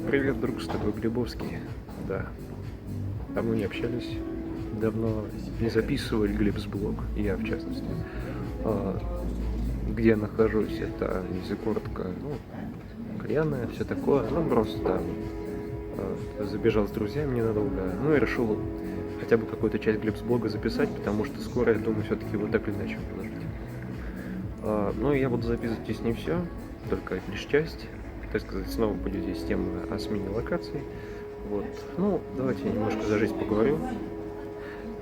Привет, друг, с тобой Глебовский. Да, давно не общались, давно не записывали Глебсблог, я в частности. А, Где я нахожусь, это, если коротко, кальянная, все такое, просто там забежал с друзьями ненадолго, и решил хотя бы какую-то часть Глебсблога записать, потому что скоро, я думаю, все-таки вот так или иначе выложить. Я буду записывать здесь не все, только лишь часть. Так сказать, снова будет здесь тема о смене локаций. Вот. Давайте я немножко за жизнь поговорю.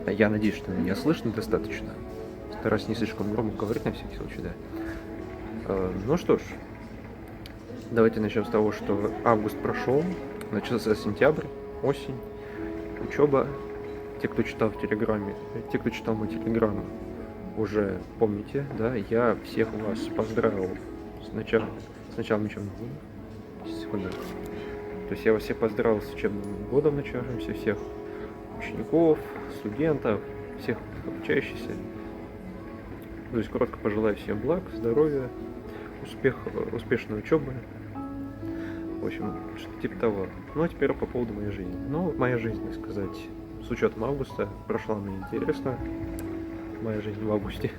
Я надеюсь, что меня слышно достаточно. Стараюсь не слишком громко говорить на всякий случай, да. Ну что ж, давайте начнем с того, что август прошел, начался сентябрь, осень, учеба. Те, кто читал в Телеграме, те, кто читал мой Телеграм, уже помните, да, я всех вас поздравил с началом учебного года. Секунду. То есть я вас всех поздравил с учебным годом начавшимся, всех учеников, студентов, всех обучающихся. То есть коротко пожелаю всем благ, здоровья, успешной учебы. В общем, что-то типа того. А теперь по поводу моей жизни. Моя жизнь, так сказать, с учетом августа прошла мне интересно. Моя жизнь в августе.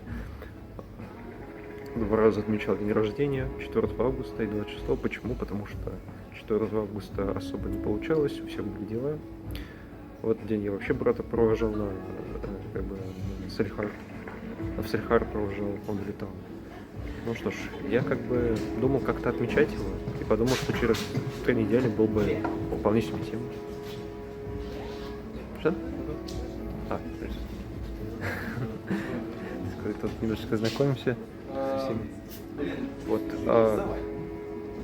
2 раза отмечал день рождения, 4 августа и 26. Почему? Потому что 4 августа особо не получалось, у всех были дела. В этот день я вообще брата провожал на Сальхар. А в Сальхар провожал, он летал. Ну что ж, я думал как-то отмечать его и подумал, что через 3 недели был бы вполне себе тема. Что? Тут немножечко знакомимся со всеми. Вот.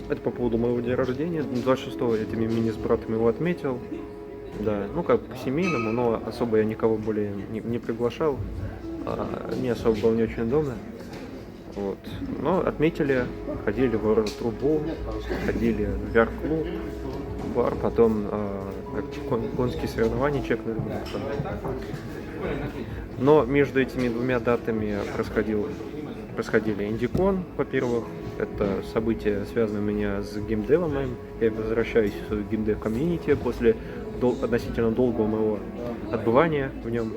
Это по поводу моего дня рождения. 26-го я этими мини с братом его отметил. Да, как по семейному, но особо я никого более не приглашал. Мне особо было не очень удобно. Вот. Но отметили, ходили в трубу, ходили в VR-клуб, бар, потом гонские соревнования чекнули. Но между этими 2 датами происходили Индикон, во-первых. Это событие, связанное у меня с геймдевом моим. Я возвращаюсь в геймдев-комьюнити после относительно долгого моего отбывания в нем.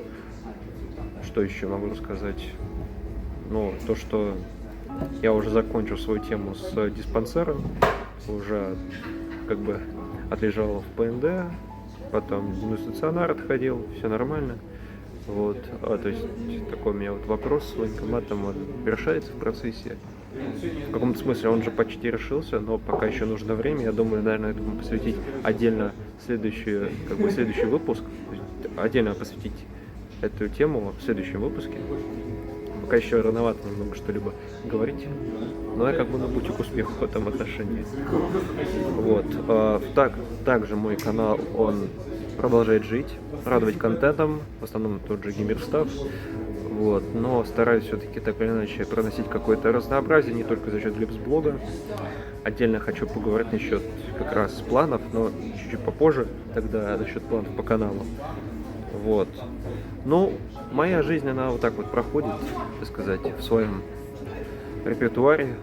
Что еще могу рассказать? То, что я уже закончил свою тему с диспансером, уже отлежал в ПНД, потом в стационар отходил, все нормально. Вот, то есть такой у меня вопрос с военкоматом, он решается в процессе. В каком-то смысле он же почти решился, но пока еще нужно время. Я думаю, наверное, этому посвятить отдельно следующий выпуск. Отдельно посвятить эту тему в следующем выпуске. Пока еще рановато немного что-либо говорить. Но я на пути к успеху в этом отношении. Вот. Также мой канал, он продолжает жить, радовать контентом, в основном тот же геймерстав. Вот, но стараюсь все-таки так или иначе проносить какое-то разнообразие, не только за счет Глебсблога. Отдельно хочу поговорить насчет как раз планов, но чуть-чуть попозже, тогда насчет планов по каналу. Вот. Моя жизнь, она вот так вот проходит, так сказать, в своем репертуаре.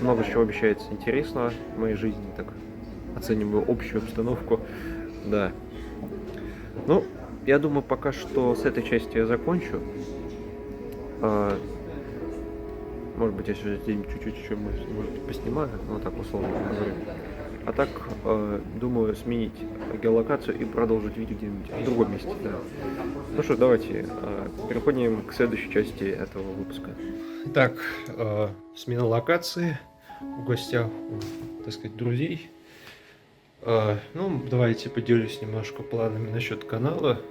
Много чего обещается интересного в моей жизни, так оцениваю общую обстановку. Да. Я думаю, пока что с этой части я закончу. Может быть, я сегодня чуть-чуть может быть, поснимаю, так условно говорю. А так, думаю, сменить геолокацию и продолжить видео где-нибудь в другом месте, да. Ну что, давайте переходим к следующей части этого выпуска. Итак, смена локации в гостях у, так сказать, друзей. Давайте поделюсь немножко планами насчет канала.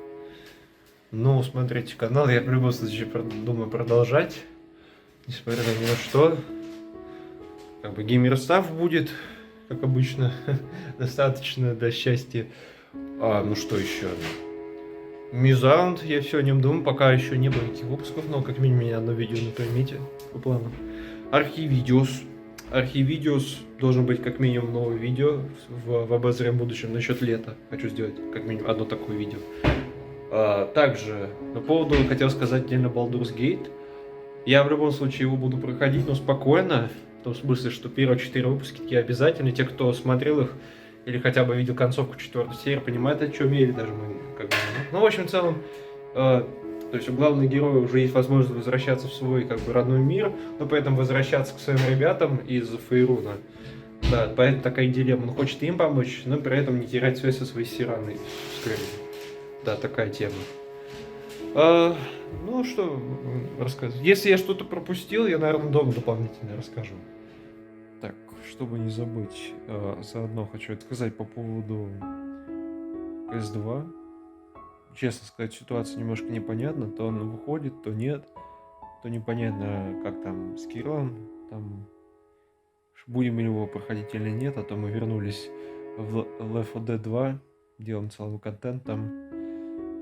Смотрите, канал я в любом случае думаю продолжать, несмотря ни на что. Геймерстав будет, как обычно, достаточно до счастья. Что еще? Мизаунд, я все о нем думаю, пока еще не было никаких выпусков, но как минимум одно видео на примете по плану. Архивидеос должен быть как минимум новое видео в обозримом будущем насчет лета. Хочу сделать как минимум одно такое видео. Также по поводу, хотел сказать отдельно Baldur's Gate. Я в любом случае его буду проходить, но спокойно, том смысле, что первые 4 выпуски такие обязательны. Те, кто смотрел их или хотя бы видел концовку 4-й серии, понимают, о чем я, или даже мы, как бы, ну, в общем, в целом, то есть у главного героя уже есть возможность возвращаться в свой, как бы, родной мир, но при этом возвращаться к своим ребятам из Фейруна. Да, поэтому такая дилемма. Он хочет им помочь, но при этом не терять связь со своей Сираной. Да, такая тема. Ну, что рассказывать? Если я что-то пропустил, я, наверное, дома дополнительно расскажу. Так, чтобы не забыть, заодно хочу сказать по поводу PS2. Честно сказать, ситуация немножко непонятна. То он выходит, то нет. То непонятно, как там с Кириллом. Там будем ли его проходить или нет. А то мы вернулись в Left 4 Dead 2. Делаем целый контент там.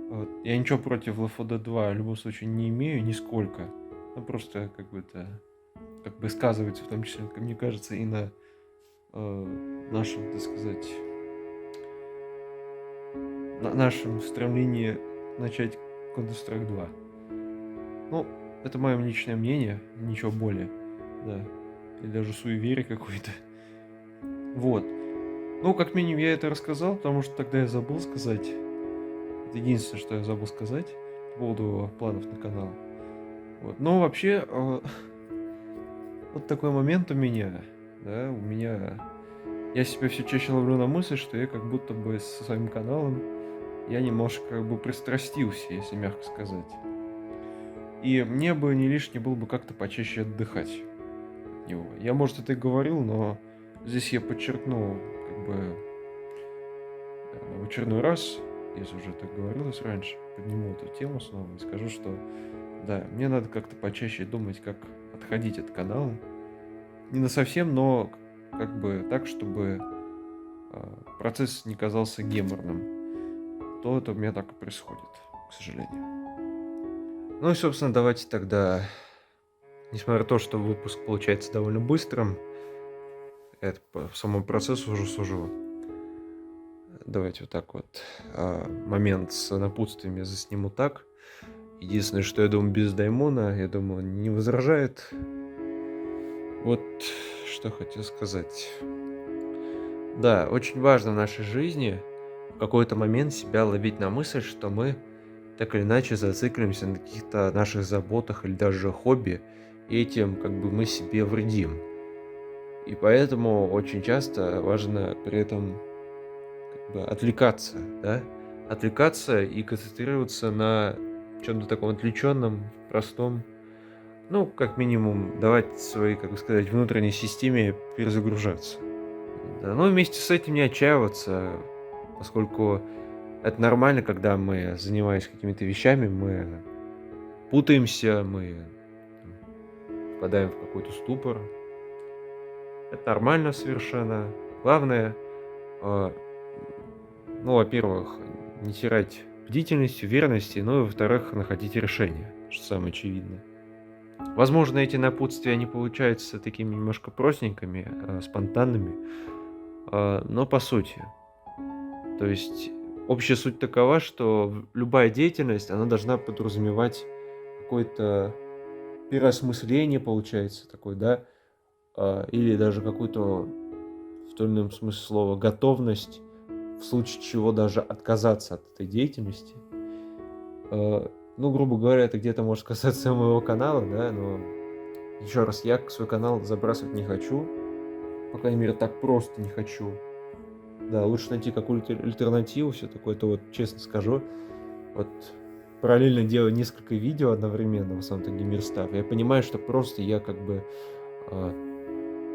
Вот. Я ничего против Left 4 Dead 2 в любом случае не имею, нисколько. Ну, просто как бы это как бы сказывается, в том числе, как мне кажется, и на нашем, так сказать, на нашем стремлении начать Counter-Strike 2. Ну, это мое личное мнение, ничего более, да. Или даже суеверие какое-то. Вот. Ну, как минимум, я это рассказал, потому что тогда я забыл сказать. Это единственное, что я забыл сказать по поводу планов на канал. Вот. Но вообще, вот такой момент у меня, да, я себя все чаще ловлю на мысль, что я как будто бы со своим каналом, я немножко как бы пристрастился, если мягко сказать. И мне бы не лишне было бы как-то почаще отдыхать от него. Я, может, это и говорил, но здесь я подчеркну, как бы, в очередной раз, если уже так говорилось раньше, подниму эту тему снова и скажу, что да, мне надо как-то почаще думать, как отходить от канала. Не насовсем, но как бы так, чтобы процесс не казался геморным. То это у меня так и происходит, к сожалению. Ну и, собственно, давайте тогда, несмотря на то, что выпуск получается довольно быстрым, это по самому процессу уже сужу. Давайте вот так вот. Момент с напутствием я засниму так. Единственное, что я думаю, без Даймона, я думаю, он не возражает. Вот что хотел сказать. Да, очень важно в нашей жизни в какой-то момент себя ловить на мысль, что мы так или иначе зациклимся на каких-то наших заботах или даже хобби, и этим как бы мы себе вредим. И поэтому очень часто важно при этом как бы отвлекаться, да? Отвлекаться и концентрироваться на чем-то таком отвлеченном, простом. Ну, как минимум, давать своей, как бы сказать, внутренней системе перезагружаться. Да, но вместе с этим не отчаиваться, поскольку это нормально, когда мы, занимаясь какими-то вещами, мы путаемся, мы впадаем в какой-то ступор. Это нормально совершенно. Главное, ну, во-первых, не терять бдительности, уверенности, ну и, во-вторых, находить решение, что самое очевидное. Возможно, эти напутствия, они получаются такими немножко простенькими, спонтанными, но по сути. То есть общая суть такова, что любая деятельность, она должна подразумевать какое-то переосмысление, получается, такое, да, или даже какую-то, в том или ином смысле слова, готовность, в случае чего даже отказаться от этой деятельности. Ну, грубо говоря, это где-то может касаться моего канала, да, но еще раз, я свой канал забрасывать не хочу, по крайней мере, так просто не хочу. Да, лучше найти какую-то альтернативу, все такое, это вот честно скажу. Вот параллельно делаю несколько видео одновременно, в самом-то Геймерстав. Я понимаю, что просто я как бы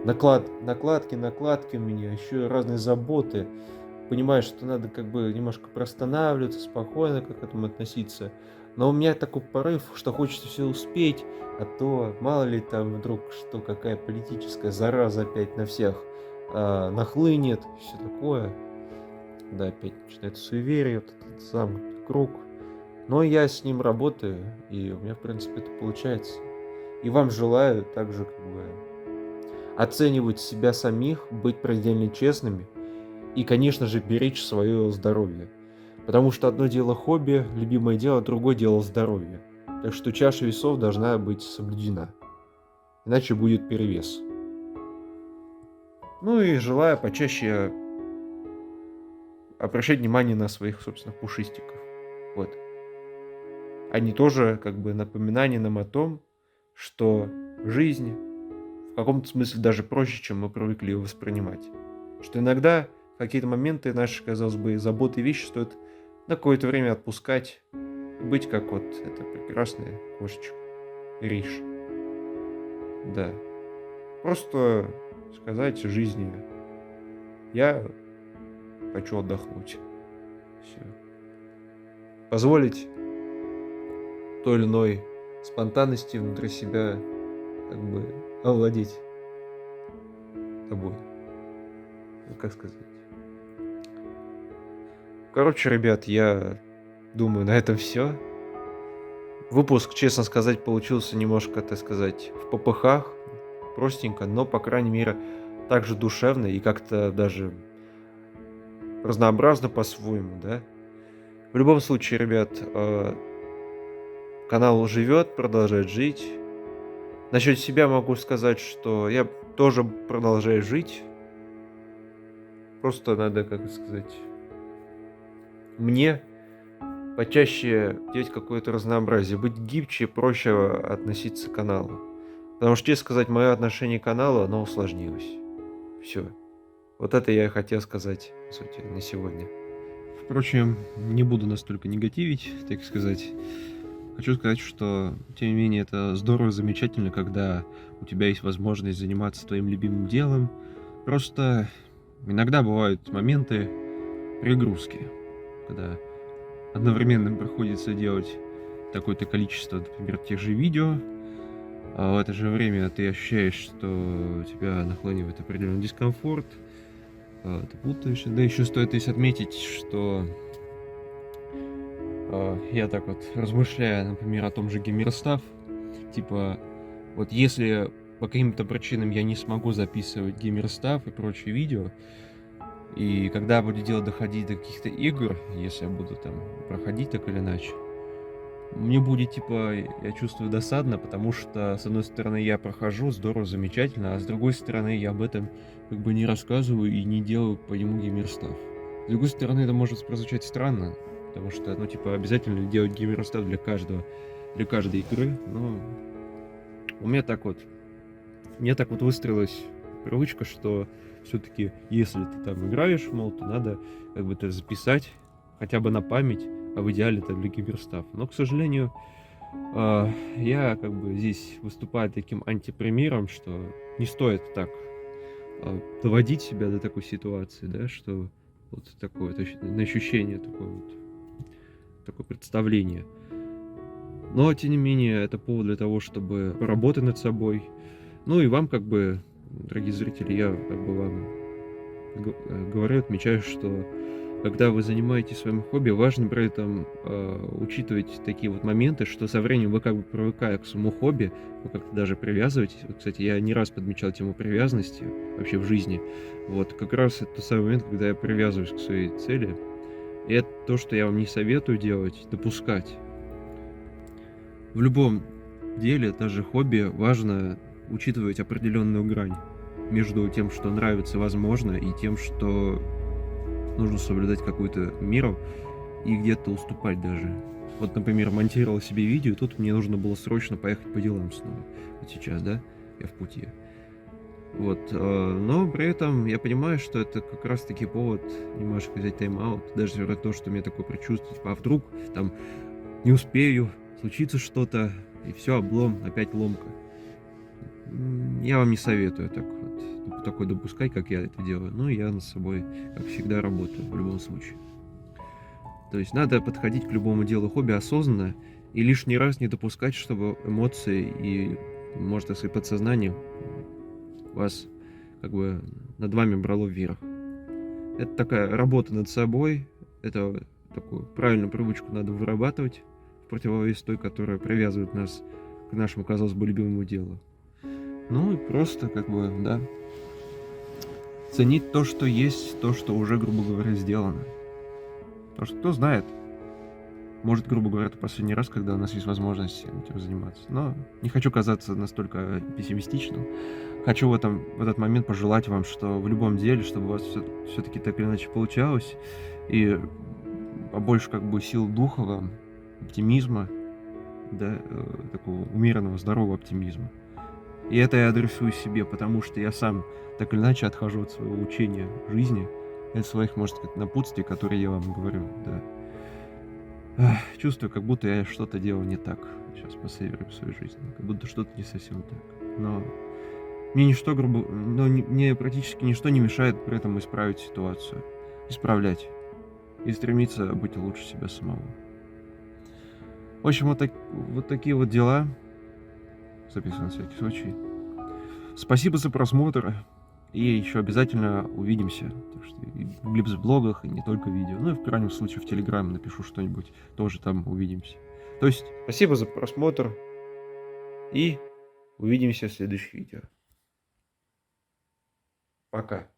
накладки у меня, еще разные заботы. Понимаю, что надо как бы немножко простанавливаться, спокойно как к этому относиться. Но у меня такой порыв, что хочется все успеть, а то мало ли там вдруг что, какая политическая зараза опять на всех нахлынет, все такое. Да, опять начинается суеверие, вот этот замкнутый круг. Но я с ним работаю, и у меня, в принципе, это получается. И вам желаю также как бы оценивать себя самих, быть предельно честными и, конечно же, беречь свое здоровье. Потому что одно дело хобби, любимое дело, другое дело здоровье. Так что чаша весов должна быть соблюдена. Иначе будет перевес. Ну и желаю почаще обращать внимание на своих собственных пушистиков. Вот. Они тоже как бы напоминание нам о том, что жизнь в каком-то смысле даже проще, чем мы привыкли ее воспринимать. Что иногда в какие-то моменты наши, казалось бы, заботы и вещи стоит на какое-то время отпускать и быть как вот эта прекрасная кошечка Риш. Да. Просто сказать жизни: я хочу отдохнуть. Все. Позволить той или иной спонтанности внутри себя как бы овладеть тобой. Ну, как сказать. Короче, ребят, я думаю, на этом все. Выпуск, честно сказать, получился немножко, так сказать, в попыхах. Простенько, но, по крайней мере, также душевно и как-то даже разнообразно по-своему, да. В любом случае, ребят, канал живет, продолжает жить. Насчет себя могу сказать, что я тоже продолжаю жить. Просто надо, как сказать, мне почаще делать какое-то разнообразие, быть гибче, проще относиться к каналу. Потому что, честно сказать, мое отношение к каналу, оно усложнилось. Все. Вот это я и хотел сказать, по сути, на сегодня. Впрочем, не буду настолько негативить, так сказать. Хочу сказать, что, тем не менее, это здорово, замечательно, когда у тебя есть возможность заниматься твоим любимым делом. Просто иногда бывают моменты перегрузки, когда одновременно приходится делать такое-то количество, например, тех же видео, а в это же время ты ощущаешь, что тебя нахлынивает определенный дискомфорт, ты путаешься. Да еще стоит здесь отметить, что я так вот размышляю, например, о том же Геймерстаф, типа, вот если по каким-то причинам я не смогу записывать Геймерстаф и прочие видео, и когда буду доходить до каких-то игр, если я буду там проходить так или иначе, мне будет, типа, я чувствую, досадно, потому что, с одной стороны, я прохожу, здорово, замечательно, а с другой стороны, я об этом как бы не рассказываю и не делаю по нему Геймерстаф. С другой стороны, это может прозвучать странно, потому что, ну, типа, обязательно делать Геймерстаф для каждой игры, но у меня так вот выстроилась привычка, что все-таки, если ты там играешь, мол, то надо как бы это записать хотя бы на память, а в идеале это для Геймерстаф. Но, к сожалению, я как бы здесь выступаю таким антипримером, что не стоит так доводить себя до такой ситуации, да, что вот такое ощущение, такое представление. Но, тем не менее, это повод для того, чтобы поработать над собой. Ну и вам, как бы, дорогие зрители, я как бы вам говорю, отмечаю, что когда вы занимаетесь своим хобби, важно при этом учитывать такие вот моменты, что со временем вы как бы привыкая к своему хобби, вы как-то даже привязываетесь. Вот, кстати, я не раз подмечал тему привязанности вообще в жизни. Вот как раз это тот самый момент, когда я привязываюсь к своей цели. И это то, что я вам не советую делать, допускать. В любом деле, даже хобби, важно учитывать определенную грань между тем, что нравится, возможно, и тем, что нужно соблюдать какую-то меру и где-то уступать даже. Вот, например, монтировал себе видео, и тут мне нужно было срочно поехать по делам снова. Вот сейчас, да, я в пути. Вот, но при этом я понимаю, что это как раз-таки повод немножко взять тайм-аут, даже несмотря на то, что у меня такое предчувствие, типа, а вдруг там не успею, случится что-то, и все, облом, опять ломка. Я вам не советую такой допускать, как я это делаю. Но я над собой, как всегда, работаю в любом случае. То есть надо подходить к любому делу хобби осознанно и лишний раз не допускать, чтобы эмоции и, может, так сказать, подсознание вас как бы над вами брало вверх. Это такая работа над собой, это такую правильную привычку надо вырабатывать в противовес той, которая привязывает нас к нашему, казалось бы, любимому делу. Ну и просто, как бы, да, ценить то, что есть, то, что уже, грубо говоря, сделано. Потому что кто знает, Может, грубо говоря, это последний раз, когда у нас есть возможность этим заниматься. Но не хочу казаться настолько пессимистичным. Хочу в этот момент пожелать вам, что в любом деле, чтобы у вас все-таки так или иначе получалось, и побольше как бы сил духа вам, оптимизма, да, такого умеренного, здорового оптимизма. И это я адресую себе, потому что я сам так или иначе отхожу от своего учения жизни, от своих, может сказать, напутствий, которые я вам говорю, да. Чувствую, как будто я что-то делал не так сейчас в последнее время в своей жизни, как будто что-то не совсем так. Но мне практически ничто не мешает при этом исправить ситуацию, исправлять и стремиться быть лучше себя самого. В общем, вот такие вот дела. Записываю на всякий случай. Спасибо за просмотр. И еще обязательно увидимся. Так что и в Глипс-блогах, и не только видео. Ну и в крайнем случае в Телеграме напишу что-нибудь. Тоже там увидимся. То есть, спасибо за просмотр. И увидимся в следующих видео. Пока.